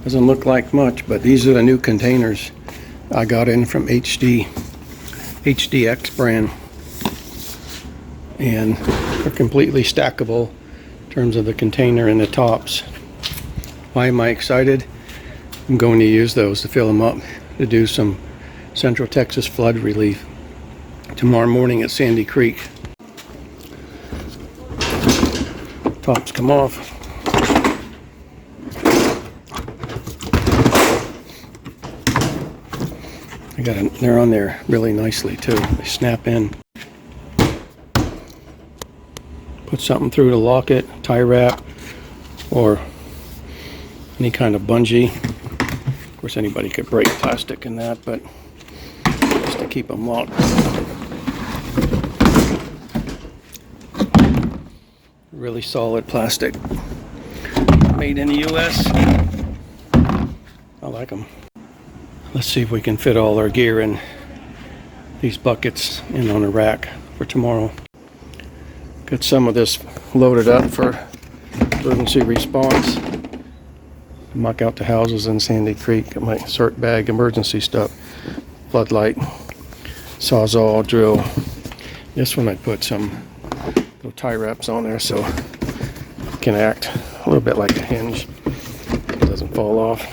Doesn't look like much, but these are the new containers I got in from HDX brand. And they're completely stackable in terms of the container and the tops. Why am I excited? I'm going to use those to fill them up to do some Central Texas flood relief tomorrow morning at Sandy Creek. Tops come off. They're on there really nicely too. They snap in. Put something through to lock it, tie wrap, or any kind of bungee. Of course, anybody could break plastic in that, but just to keep them locked. Really solid plastic, made in the US. I like them. Let's see if we can fit all our gear in these buckets in on a rack for tomorrow. Got some of this loaded up for emergency response. Muck out the houses in Sandy Creek. Got my cert bag, emergency stuff, floodlight, sawzall, drill. This one I put some little tie wraps on there so it can act a little bit like a hinge. It doesn't fall off.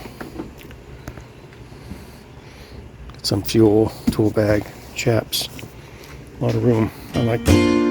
Some fuel, tool bag, chaps, a lot of room. I like them.